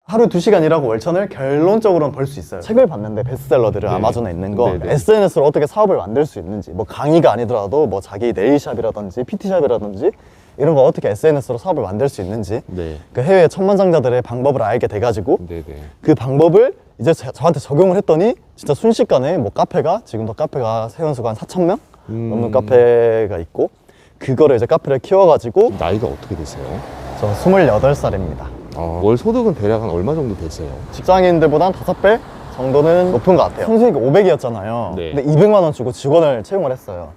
하루 2시간 일하고 월천을 결론적으로는 벌 수 있어요. 책을 봤는데 베스트셀러들을 아마존에 있는 거 SNS로 어떻게 사업을 만들 수 있는지, 뭐 강의가 아니더라도 뭐 자기 네일샵이라든지 PT샵이라든지 이런 거 어떻게 SNS로 사업을 만들 수 있는지 그 해외 천만장자들의 방법을 알게 돼가지고 그 방법을 이제 저한테 적용을 했더니 진짜 순식간에 뭐 카페가 지금도 카페가 회원수가 한 4,000명 넘는 카페가 있고, 그거를 이제 카페를 키워가지고. 나이가 어떻게 되세요? 저 28살입니다. 월 소득은 대략 한 얼마 정도 되세요? 직장인들보다 한 5배 정도는 높은 것 같아요. 순수익이 500이었잖아요. 근데 200만 원 주고 직원을 채용을 했어요.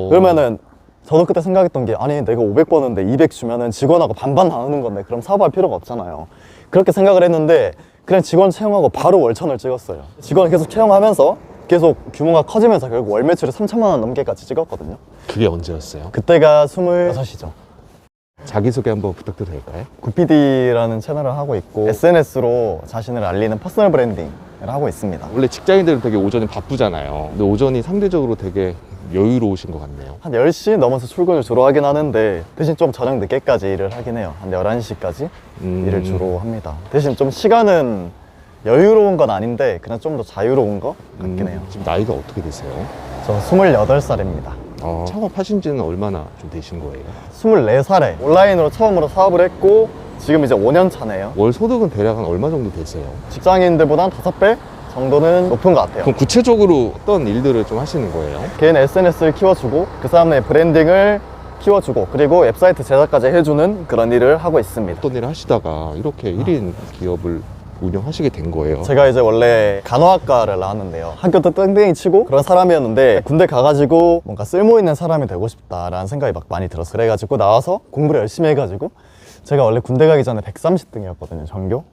그러면은 저도 그때 생각했던 게, 아니 내가 500 버는데 200 주면은 직원하고 반반 나누는 건데 그럼 사업할 필요가 없잖아요. 그렇게 생각을 했는데 그냥 직원 채용하고 바로 월천을 찍었어요. 직원 계속 채용하면서 계속 규모가 커지면서 결국 월 매출이 3천만 원 넘게까지 찍었거든요. 그게 언제였어요? 그때가 26이죠. 자기소개 한번 부탁드려도 될까요? 굿피디라는 채널을 하고 있고 SNS로 자신을 알리는 퍼스널 브랜딩을 하고 있습니다. 원래 직장인들은 되게 오전이 바쁘잖아요. 근데 오전이 상대적으로 되게 여유로우신 것 같네요. 한 10시 넘어서 출근을 주로 하긴 하는데 대신 좀 저녁 늦게까지 일을 하긴 해요. 한 11시까지 일을 주로 합니다. 대신 좀 시간은 여유로운 건 아닌데 그냥 좀 더 자유로운 거 같긴 해요. 지금 나이가 어떻게 되세요? 저 28살입니다. 창업하신 지는 얼마나 좀 되신 거예요? 24살에 온라인으로 처음으로 사업을 했고 지금 이제 5년 차네요. 월 소득은 대략 한 얼마 정도 되세요? 직장인들보다 한 5배 정도는 높은 것 같아요. 그럼 구체적으로 어떤 일들을 좀 하시는 거예요? 개인 SNS를 키워주고 그 사람의 브랜딩을 키워주고 그리고 웹사이트 제작까지 해주는 그런 일을 하고 있습니다. 어떤 일을 하시다가 이렇게 1인 기업을 운영하시게 된 거예요? 제가 이제 원래 간호학과를 나왔는데요. 학교 때 땡땡이 치고 그런 사람이었는데 군대 가가지고 뭔가 쓸모있는 사람이 되고 싶다라는 생각이 막 많이 들었어요. 그래가지고 나와서 공부를 열심히 해가지고 제가 원래 군대 가기 전에 130등이었거든요. 전교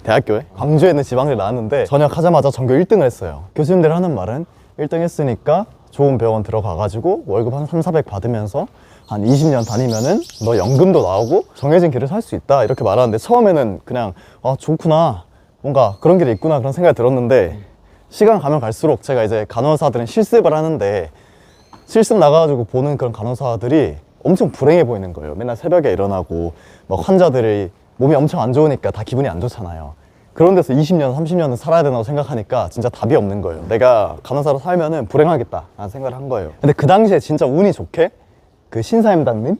대학교에 광주에 있는 지방대를 나왔는데 전역하자마자 전교 1등을 했어요. 교수님들이 하는 말은 1등 했으니까 좋은 병원 들어가가지고 월급 한 3,400 받으면서 한 20년 다니면은 너 연금도 나오고 정해진 길을 살 수 있다 이렇게 말하는데 처음에는 그냥 좋구나 뭔가 그런 길이 있구나 그런 생각이 들었는데 시간 가면 갈수록 제가 이제 간호사들은 실습을 하는데 실습 나가가지고 보는 그런 간호사들이 엄청 불행해 보이는 거예요. 맨날 새벽에 일어나고 막 환자들이 몸이 엄청 안 좋으니까 다 기분이 안 좋잖아요. 그런 데서 20년, 30년은 살아야 된다고 생각하니까 진짜 답이 없는 거예요. 내가 간호사로 살면은 불행하겠다 라는 생각을 한 거예요. 근데 그 당시에 진짜 운이 좋게 그 신사임당님,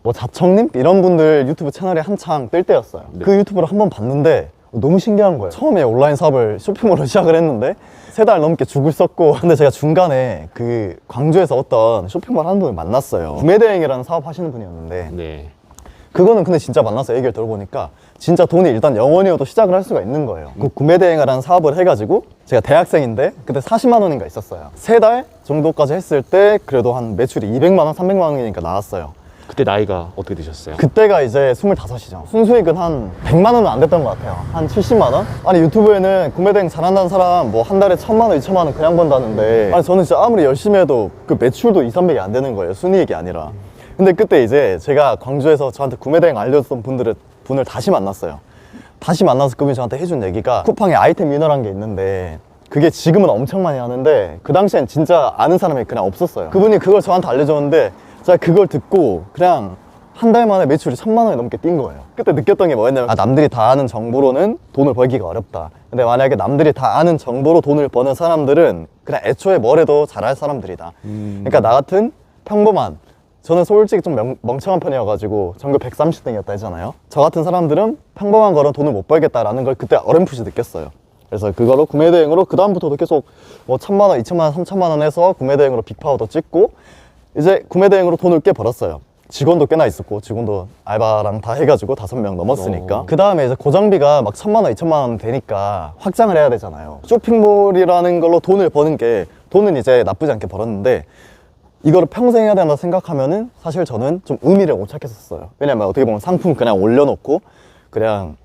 뭐 자청님 이런 분들 유튜브 채널이 한창 뜰 때였어요. 그 유튜브를 한번 봤는데 너무 신기한 거예요. 처음에 온라인 사업을 쇼핑몰로 시작을 했는데 3달 넘게 죽을 썼고 근데 제가 중간에 그 광주에서 어떤 쇼핑몰 하는 분을 만났어요. 구매대행이라는 사업 하시는 분이었는데 그거는 근데 진짜 만나서 얘기를 들어보니까 진짜 돈이 일단 영원이어도 시작을 할 수가 있는 거예요. 그 구매대행이라는 사업을 해가지고 제가 대학생인데 그때 40만 원인가 있었어요. 3달 정도까지 했을 때 그래도 한 매출이 200만 원, 300만 원이니까 나왔어요. 그때 나이가 어떻게 되셨어요? 그때가 이제 25이죠. 순수익은 한 100만 원은 안 됐던 것 같아요. 한 70만 원? 아니 유튜브에는 구매대행 잘한다는 사람 뭐 한 달에 1,000만 원, 2,000만 원 그냥 번다는데 아니 저는 진짜 아무리 열심히 해도 그 매출도 2, 300이 안 되는 거예요. 순이익이 아니라. 근데 그때 이제 제가 광주에서 저한테 구매대행 알려줬던 분을 다시 만났어요. 다시 만나서 그분이 저한테 해준 얘기가 쿠팡에 아이템 위너란 게 있는데 그게 지금은 엄청 많이 하는데 그 당시엔 진짜 아는 사람이 그냥 없었어요. 그분이 그걸 저한테 알려줬는데 제가 그걸 듣고 그냥 한 달 만에 매출이 1,000만 원이 넘게 뛴 거예요. 그때 느꼈던 게 뭐였냐면 남들이 다 아는 정보로는 돈을 벌기가 어렵다. 근데 만약에 남들이 다 아는 정보로 돈을 버는 사람들은 그냥 애초에 뭘 해도 잘할 사람들이다. 그러니까 나 같은 평범한 저는 솔직히 좀 멍청한 편이어가지고 전교 130등이었다 했잖아요. 저 같은 사람들은 평범한 거로 돈을 못 벌겠다라는 걸 그때 어렴풋이 느꼈어요. 그래서 그거로 구매대행으로 그 다음부터도 계속 뭐 1,000만 원, 2,000만 원, 3,000만 원 해서 구매대행으로 빅파워도 찍고 이제 구매대행으로 돈을 꽤 벌었어요. 직원도 꽤나 있었고 직원도 알바랑 다 해가지고 5명 넘었으니까 그 다음에 이제 고정비가 막 1,000만 원, 2,000만 원 되니까 확장을 해야 되잖아요. 쇼핑몰이라는 걸로 돈을 버는 게 돈은 이제 나쁘지 않게 벌었는데 이거를 평생 해야 된다 생각하면은 사실 저는 좀 의미를 못 찾겠었어요. 왜냐면 어떻게 보면 상품 그냥 올려놓고 그냥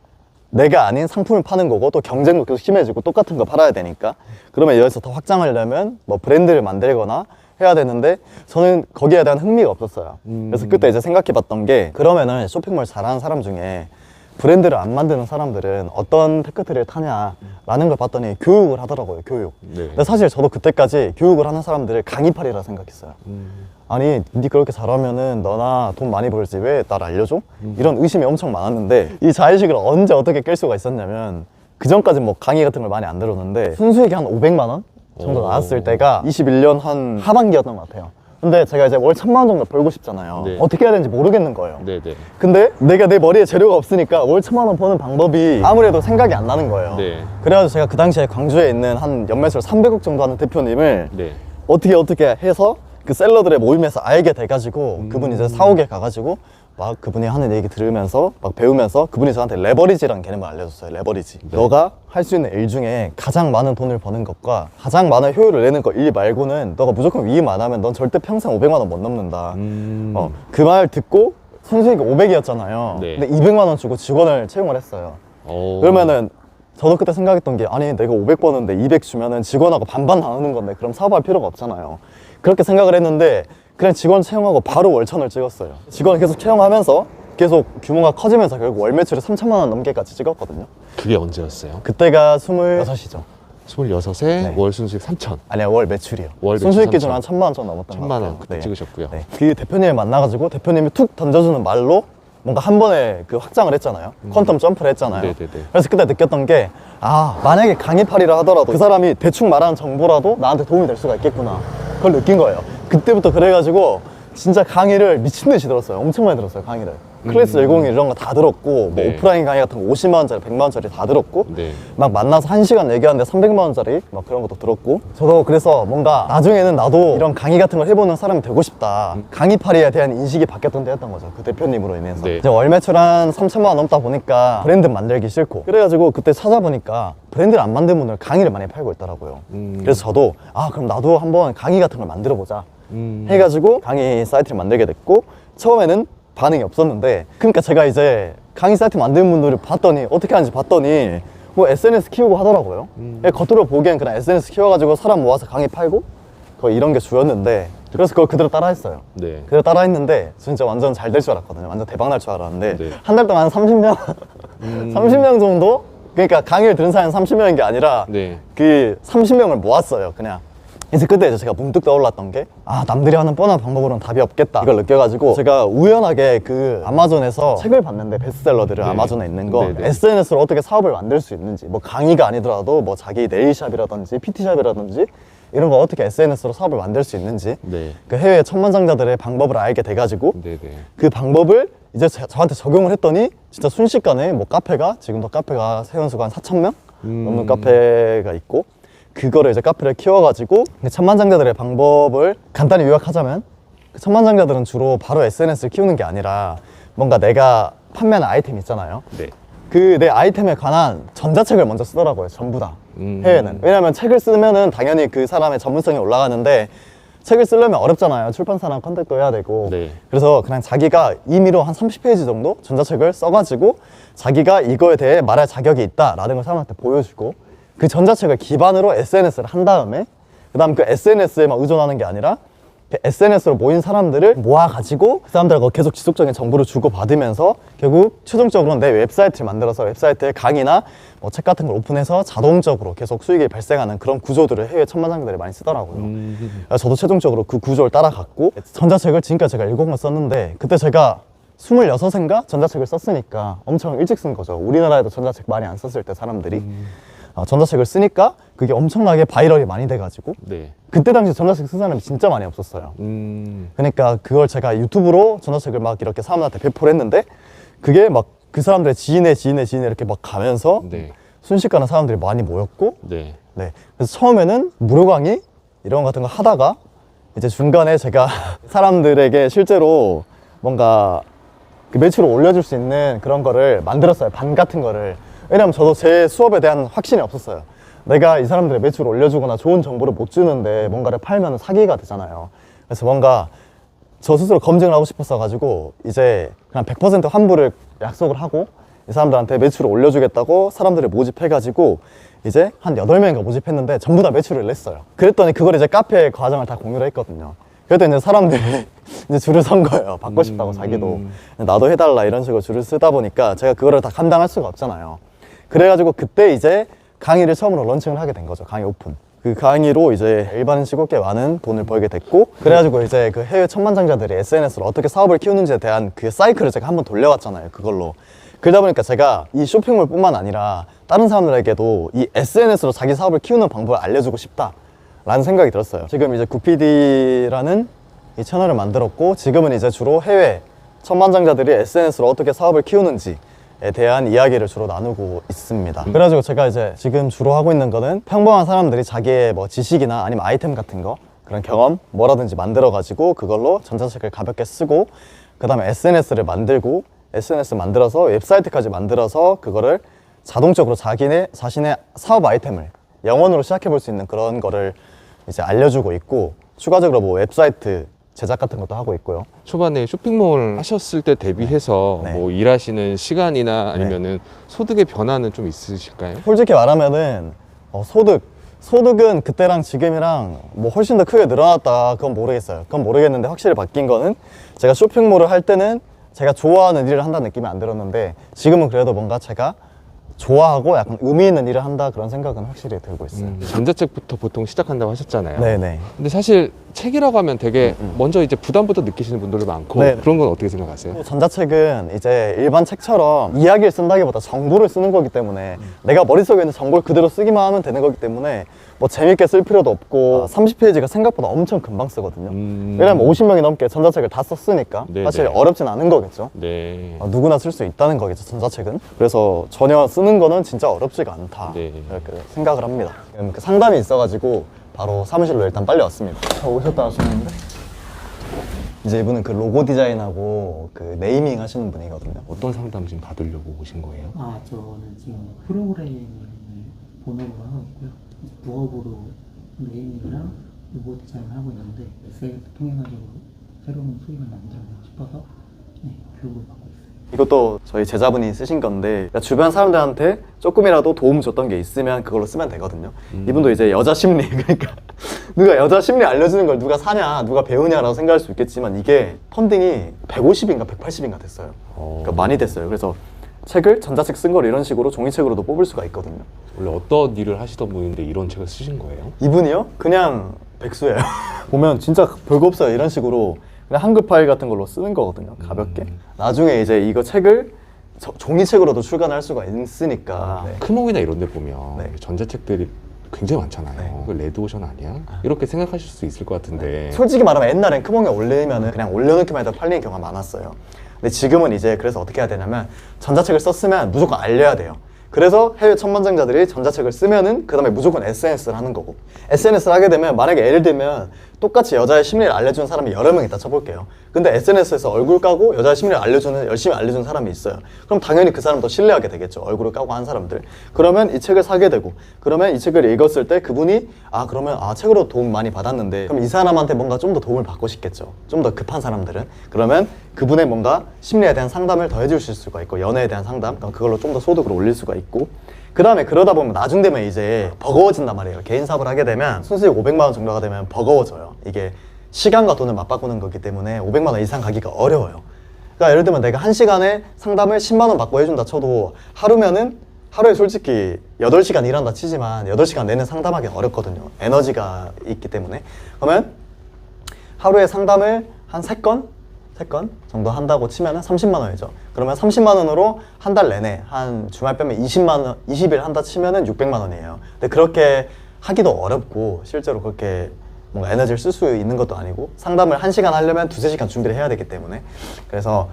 내가 아닌 상품을 파는 거고 또 경쟁도 계속 심해지고 똑같은 거 팔아야 되니까 그러면 여기서 더 확장하려면 뭐 브랜드를 만들거나 해야 되는데 저는 거기에 대한 흥미가 없었어요. 그래서 그때 이제 생각해 봤던 게 그러면은 쇼핑몰 잘하는 사람 중에 브랜드를 안 만드는 사람들은 어떤 테크트리를 타냐라는 걸 봤더니 교육을 하더라고요. 교육. 근데 사실 저도 그때까지 교육을 하는 사람들을 강의팔이라 생각했어요. 아니 니 그렇게 잘하면은 너나 돈 많이 벌지 왜 날 알려줘? 이런 의심이 엄청 많았는데 이 자의식을 언제 어떻게 깰 수가 있었냐면 그 전까지 뭐 강의 같은 걸 많이 안 들었는데 순수익이 한 500만 원 정도 나왔을 때가 21년 한 하반기였던 것 같아요. 근데 제가 이제 월 1000만 원 정도 벌고 싶잖아요. 네. 어떻게 해야 되는지 모르겠는 거예요. 네네. 근데 내가 내 머리에 재료가 없으니까 월 1000만 원 버는 방법이 아무래도 생각이 안 나는 거예요. 네. 그래가지고 제가 그 당시에 광주에 있는 한 연매출 300억 정도 하는 대표님을 네. 어떻게 해서 그 셀러들의 모임에서 알게 돼가지고 그분이 이제 사옥에 가가지고 막 그분이 하는 얘기 들으면서 막 배우면서 그분이 저한테 레버리지라는 개념을 알려줬어요. 레버리지. 너가 할 수 있는 일 중에 가장 많은 돈을 버는 것과 가장 많은 효율을 내는 거 일 말고는 너가 무조건 위임 안 하면 넌 절대 평생 500만 원 못 넘는다. 그 말 듣고 순수익이 500이었잖아요. 네. 근데 200만 원 주고 직원을 채용을 했어요. 오. 그러면은 저도 그때 생각했던 게 아니 내가 500 버는데 200 주면은 직원하고 반반 나누는 건데 그럼 사업할 필요가 없잖아요. 그렇게 생각을 했는데 그냥 직원 채용하고 바로 월천을 찍었어요. 직원 계속 채용하면서 계속 규모가 커지면서 결국 월 매출이 3천만 원 넘게까지 찍었거든요. 그게 언제였어요? 그때가 26이죠. 26에 네. 월 순수익 3천. 아니야 월 매출이요. 월 매출 순수익 기준 한 3천. 1000만 원 정도 넘었던 것 1000만 같아요. 원 그때 찍으셨고요. 네. 그 대표님을 만나가지고 대표님이 툭 던져주는 말로 뭔가 한 번에 그 확장을 했잖아요. 퀀텀 점프를 했잖아요. 네네네. 그래서 그때 느꼈던 게 아 만약에 강의팔이라 하더라도 그 사람이 대충 말하는 정보라도 나한테 도움이 될 수가 있겠구나. 그걸 느낀 거예요. 그때부터 그래가지고 진짜 강의를 미친 듯이 들었어요. 엄청 많이 들었어요, 강의를. 클래스 101 이런 거 다 들었고 뭐 네. 오프라인 강의 같은 거 50만 원짜리, 100만 원짜리 다 들었고 네. 막 만나서 1시간 얘기하는데 300만 원짜리 막 그런 것도 들었고 저도 그래서 뭔가 나중에는 나도 이런 강의 같은 걸 해보는 사람이 되고 싶다. 강의팔이에 대한 인식이 바뀌었던 때였던 거죠. 그 대표님으로 인해서. 네. 이제 월 매출 한 3천만 원 넘다 보니까 브랜드 만들기 싫고 그래가지고 그때 찾아보니까 브랜드를 안 만든 분들 강의를 많이 팔고 있더라고요. 그래서 저도 아 그럼 나도 한번 강의 같은 걸 만들어 보자 해가지고 강의 사이트를 만들게 됐고 처음에는 반응이 없었는데 그러니까 제가 이제 강의 사이트 만드는 분들을 봤더니 어떻게 하는지 봤더니 뭐 SNS 키우고 하더라고요. 겉으로 보기엔 그냥 SNS 키워가지고 사람 모아서 강의 팔고 거의 이런 게 주였는데 그래서 그걸 그대로 따라 했어요. 네. 그대로 따라 했는데 진짜 완전 잘 될 줄 알았거든요. 완전 대박 날 줄 알았는데 네. 한 달 동안 한 30명 30명 정도? 그러니까 강의를 들은 사람이 30명인 게 아니라 네. 그 30명을 모았어요. 그냥 그래서 그때 이제 제가 문득 떠올랐던 게 아 남들이 하는 뻔한 방법으로는 답이 없겠다 이걸 느껴가지고 제가 우연하게 그 아마존에서 책을 봤는데 베스트셀러들을 네. 아마존에 있는 거 네네. SNS로 어떻게 사업을 만들 수 있는지 뭐 강의가 아니더라도 뭐 자기 네일샵이라든지 PT샵이라든지 이런 거 어떻게 SNS로 사업을 만들 수 있는지 네. 그 해외 천만장자들의 방법을 알게 돼가지고 네네. 그 방법을 이제 저한테 적용을 했더니 진짜 순식간에 뭐 카페가 지금도 카페가 회원수가 한 4,000명 넘는 카페가 있고 그거를 이제 카페를 키워가지고 그 천만장자들의 방법을 간단히 요약하자면 그 천만장자들은 주로 바로 SNS를 키우는 게 아니라 뭔가 내가 판매하는 아이템 있잖아요. 네. 그 내 아이템에 관한 전자책을 먼저 쓰더라고요. 전부 다 해외는. 왜냐면 책을 쓰면은 당연히 그 사람의 전문성이 올라가는데 책을 쓰려면 어렵잖아요. 출판사랑 컨택도 해야 되고. 네. 그래서 그냥 자기가 임의로 한 30페이지 정도 전자책을 써가지고 자기가 이거에 대해 말할 자격이 있다라는 걸 사람한테 보여주고 그 전자책을 기반으로 SNS를 한 다음에 그 다음 그 SNS에만 의존하는 게 아니라 그 SNS로 모인 사람들을 모아가지고 그 사람들하고 계속 지속적인 정보를 주고받으면서 결국 최종적으로는 내 웹사이트를 만들어서 웹사이트에 강의나 뭐 책 같은 걸 오픈해서 자동적으로 계속 수익이 발생하는 그런 구조들을 해외 천만장자들이 많이 쓰더라고요. 그래서 저도 최종적으로 그 구조를 따라갔고 전자책을 지금까지 제가 7권 썼는데 그때 제가 26인가 전자책을 썼으니까 엄청 일찍 쓴 거죠. 우리나라에도 전자책 많이 안 썼을 때 사람들이 전자책을 쓰니까 그게 엄청나게 바이럴이 많이 돼가지고 네. 그때 당시 전자책 쓴 사람이 진짜 많이 없었어요. 그러니까 그걸 제가 유튜브로 전자책을 막 이렇게 사람들한테 배포를 했는데 그게 막 그 사람들의 지인의 이렇게 막 가면서 네. 순식간에 사람들이 많이 모였고 네. 네. 그래서 처음에는 무료 강의 이런 거 같은 거 하다가 이제 중간에 제가 사람들에게 실제로 뭔가 그 매출을 올려줄 수 있는 그런 거를 만들었어요. 반 같은 거를. 왜냐면 저도 제 수업에 대한 확신이 없었어요. 내가 이 사람들의 매출을 올려주거나 좋은 정보를 못 주는데 뭔가를 팔면 사기가 되잖아요. 그래서 뭔가 저 스스로 검증을 하고 싶었어 가지고 이제 그냥 100% 환불을 약속을 하고 이 사람들한테 매출을 올려주겠다고 사람들을 모집해 가지고 이제 한 8명인가 모집했는데 전부 다 매출을 냈어요. 그랬더니 그걸 이제 카페 과정을 다 공유를 했거든요. 그랬더니 이제 사람들이 이제 줄을 선 거예요. 받고 싶다고 자기도. 나도 해달라 이런 식으로 줄을 쓰다 보니까 제가 그거를 다 감당할 수가 없잖아요. 그래가지고 그때 이제 강의를 처음으로 런칭을 하게 된 거죠. 강의 오픈. 그 강의로 이제 일반인 치고 꽤 많은 돈을 벌게 됐고, 그래가지고 이제 그 해외 천만장자들이 SNS로 어떻게 사업을 키우는지에 대한 그 사이클을 제가 한번 돌려왔잖아요. 그걸로. 그러다 보니까 제가 이 쇼핑몰뿐만 아니라 다른 사람들에게도 이 SNS로 자기 사업을 키우는 방법을 알려주고 싶다라는 생각이 들었어요. 지금 이제 구피디라는 이 채널을 만들었고, 지금은 이제 주로 해외 천만장자들이 SNS로 어떻게 사업을 키우는지에 대한 이야기를 주로 나누고 있습니다. 그래가지고 제가 이제 지금 주로 하고 있는 거는 평범한 사람들이 자기의 뭐 지식이나 아니면 아이템 같은 거, 그런 경험 뭐라든지 만들어가지고 그걸로 전자책을 가볍게 쓰고, 그 다음에 SNS를 만들고, SNS 만들어서 웹사이트까지 만들어서 그거를 자동적으로 자신의 사업 아이템을 영원으로 시작해 볼 수 있는 그런 거를 이제 알려주고 있고, 추가적으로 뭐 웹사이트 제작 같은 것도 하고 있고요. 초반에 쇼핑몰 하셨을 때 대비해서 네. 뭐 일하시는 시간이나 아니면은 소득의 변화는 좀 있으실까요? 솔직히 말하면은 소득은 그때랑 지금이랑 뭐 훨씬 더 크게 늘어났다, 그건 모르겠어요. 그건 모르겠는데 확실히 바뀐 거는, 제가 쇼핑몰을 할 때는 제가 좋아하는 일을 한다는 느낌이 안 들었는데, 지금은 그래도 뭔가 제가 좋아하고 약간 의미 있는 일을 한다, 그런 생각은 확실히 들고 있어요. 전자책부터 보통 시작한다고 하셨잖아요. 네네. 근데 사실 책이라고 하면 되게 먼저 이제 부담부터 느끼시는 분들도 많고, 네. 그런 건 어떻게 생각하세요? 전자책은 이제 일반 책처럼 이야기를 쓴다기보다 정보를 쓰는 거기 때문에, 내가 머릿속에 있는 정보를 그대로 쓰기만 하면 되는 거기 때문에 뭐 재밌게 쓸 필요도 없고, 30페이지가 생각보다 엄청 금방 쓰거든요. 왜냐면 50명이 넘게 전자책을 다 썼으니까 네네. 사실 어렵진 않은 거겠죠. 네. 누구나 쓸 수 있다는 거겠죠, 전자책은. 그래서 전혀 쓰는 거는 진짜 어렵지가 않다, 네. 이렇게 생각을 합니다. 지금 그 상담이 있어가지고 바로 사무실로 일단 빨리 왔습니다. 오셨다 하셨는데, 이제 이분은 그 로고 디자인하고 그 네이밍 하시는 분이거든요. 어떤 상담 지금 받으려고 오신 거예요? 저는 지금 프로그램을 본업으로 하고 있고요. 부업으로 네이밍이랑 로고 디자인을 하고 있는데, SNS 통해가지고 새로운 수익을 만들고 싶어서 교육을 받고 있어요. 이것도 저희 제자분이 쓰신 건데, 그러니까 주변 사람들한테 조금이라도 도움 줬던 게 있으면 그걸로 쓰면 되거든요. 이분도 이제 여자 심리, 그러니까 누가 여자 심리 알려주는 걸 누가 사냐, 누가 배우냐라고 생각할 수 있겠지만, 이게 펀딩이 150인가 180인가 됐어요. 그러니까 많이 됐어요. 그래서 책을, 전자책 쓴 걸 이런 식으로 종이책으로도 뽑을 수가 있거든요. 원래 어떤 일을 하시던 분인데 이런 책을 쓰신 거예요? 이분이요? 그냥 백수예요. 보면 진짜 별거 없어요. 이런 식으로 그냥 한글 파일 같은 걸로 쓰는 거거든요, 가볍게. 나중에 이제 이거 책을 종이책으로도 출간할 수가 있으니까. 네. 크몽이나 이런 데 보면 네. 전자책들이 굉장히 많잖아요. 네. 그거 레드오션 아니야? 이렇게 생각하실 수 있을 것 같은데. 솔직히 말하면 옛날엔 크몽에 올리면은 그냥 올려놓기만 해도 팔리는 경우가 많았어요. 근데 지금은 이제 그래서 어떻게 해야 되냐면, 전자책을 썼으면 무조건 알려야 돼요. 그래서 해외 천만장자들이 전자책을 쓰면은 그 다음에 무조건 SNS를 하는 거고, SNS를 하게 되면, 만약에 예를 들면 똑같이 여자의 심리를 알려주는 사람이 여러 명 있다 쳐볼게요. 근데 SNS에서 얼굴 까고 여자의 심리를 열심히 알려주는 사람이 있어요. 그럼 당연히 그 사람 더 신뢰하게 되겠죠, 얼굴을 까고 한 사람들. 그러면 이 책을 사게 되고, 그러면 이 책을 읽었을 때 그분이 그러면 책으로 도움 많이 받았는데, 그럼 이 사람한테 뭔가 좀 더 도움을 받고 싶겠죠, 좀 더 급한 사람들은. 그러면 그분의 뭔가 심리에 대한 상담을 더 해주실 수가 있고, 연애에 대한 상담, 그럼 그걸로 좀 더 소득을 올릴 수가 있고, 그 다음에 그러다 보면 나중 되면 이제 버거워진단 말이에요. 개인 사업을 하게 되면 순수익 500만 원 정도가 되면 버거워져요. 이게 시간과 돈을 맞바꾸는 거기 때문에 500만 원 이상 가기가 어려워요. 그러니까 예를 들면 내가 1시간에 상담을 10만 원 받고 해준다 쳐도, 하루에 솔직히 8시간 일한다 치지만 8시간 내내 상담하기 어렵거든요, 에너지가 있기 때문에. 그러면 하루에 상담을 한 3건 정도 한다고 치면은 30만 원이죠. 그러면 30만 원으로 한 달 내내, 한 주말 빼면 20일 한다 치면은 600만 원이에요. 근데 그렇게 하기도 어렵고, 실제로 그렇게 뭔가 에너지를 쓸 수 있는 것도 아니고, 상담을 1시간 하려면 2-3시간 준비를 해야 되기 때문에. 그래서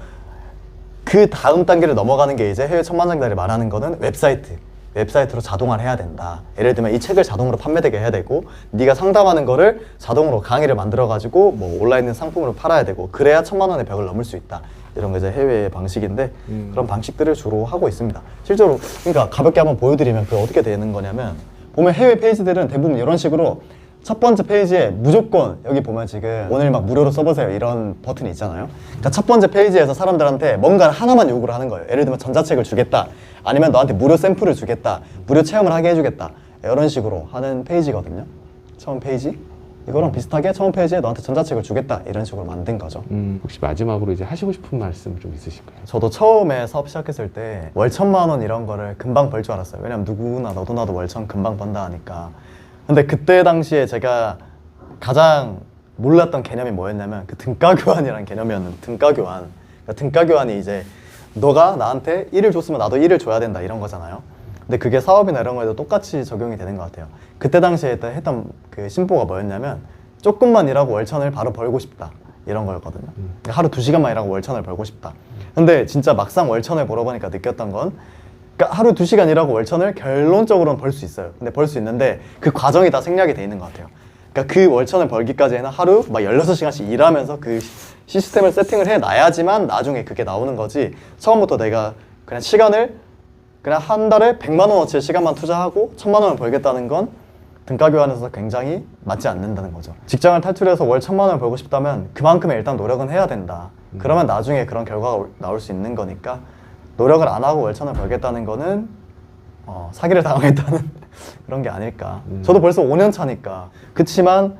그 다음 단계를 넘어가는 게 이제 해외 천만장자들이 말하는 거는 웹사이트로 자동화를 해야 된다. 예를 들면 이 책을 자동으로 판매되게 해야 되고, 네가 상담하는 거를 자동으로 강의를 만들어가지고 뭐 온라인 상품으로 팔아야 되고, 그래야 1000만 원의 벽을 넘을 수 있다. 이런 게 이제 해외의 방식인데, 그런 방식들을 주로 하고 있습니다. 실제로 그러니까 가볍게 한번 보여드리면 그게 어떻게 되는 거냐면, 보면 해외 페이지들은 대부분 이런 식으로 첫 번째 페이지에 무조건, 여기 보면 지금 오늘 막 무료로 써보세요 이런 버튼이 있잖아요. 그러니까 첫 번째 페이지에서 사람들한테 뭔가 하나만 요구를 하는 거예요. 예를 들면 전자책을 주겠다, 아니면 너한테 무료 샘플을 주겠다, 무료 체험을 하게 해주겠다, 이런 식으로 하는 페이지거든요. 처음 페이지 이거랑 비슷하게 처음 페이지에 너한테 전자책을 주겠다, 이런 식으로 만든 거죠. 혹시 마지막으로 이제 하시고 싶은 말씀 좀 있으실까요? 저도 처음에 사업 시작했을 때 월 1000만 원 이런 거를 금방 벌 줄 알았어요. 왜냐면 누구나 너도 나도 월 1000 금방 번다 하니까. 근데 그때 당시에 제가 가장 몰랐던 개념이 뭐였냐면 그 등가교환이라는 개념이었는데 등가교환. 그러니까 등가교환이 이제 너가 나한테 1을 줬으면 나도 1을 줘야 된다 이런 거잖아요. 근데 그게 사업이나 이런 거에도 똑같이 적용이 되는 것 같아요. 그때 당시에 했던 그 심보가 뭐였냐면 조금만 일하고 월천을 바로 벌고 싶다 이런 거였거든요. 그러니까 하루 2시간만 일하고 월천을 벌고 싶다. 근데 진짜 막상 월천을 벌어보니까 느꼈던 건 그러니까 하루 2시간 일하고 월천을 결론적으로는 벌 수 있어요. 근데 벌 수 있는데 그 과정이 다 생략이 돼 있는 것 같아요. 그러니까 그 월천을 벌기까지는 하루 막 16시간씩 일하면서 그 시스템을 세팅을 해놔야지만 나중에 그게 나오는 거지. 처음부터 내가 그냥 시간을 그냥 한 달에 100만 원어치 시간만 투자하고 1000만 원을 벌겠다는 건 등가교환에서 굉장히 맞지 않는다는 거죠. 직장을 탈출해서 월 1000만 원을 벌고 싶다면 그만큼의 일단 노력은 해야 된다. 그러면 나중에 그런 결과가 나올 수 있는 거니까 노력을 안 하고 월 1000을 벌겠다는 거는 사기를 당하겠다는 그런 게 아닐까. 저도 벌써 5년 차니까. 그치만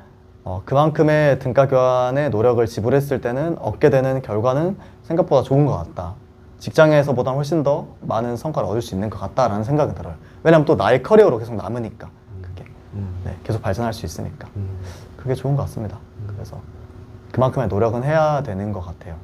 그만큼의 등가교환에 노력을 지불했을 때는 얻게 되는 결과는 생각보다 좋은 것 같다. 직장에서보다 훨씬 더 많은 성과를 얻을 수 있는 것 같다라는 생각이 들어요. 왜냐면 또 나의 커리어로 계속 남으니까 그게 네, 계속 발전할 수 있으니까 그게 좋은 것 같습니다. 그래서 그만큼의 노력은 해야 되는 것 같아요.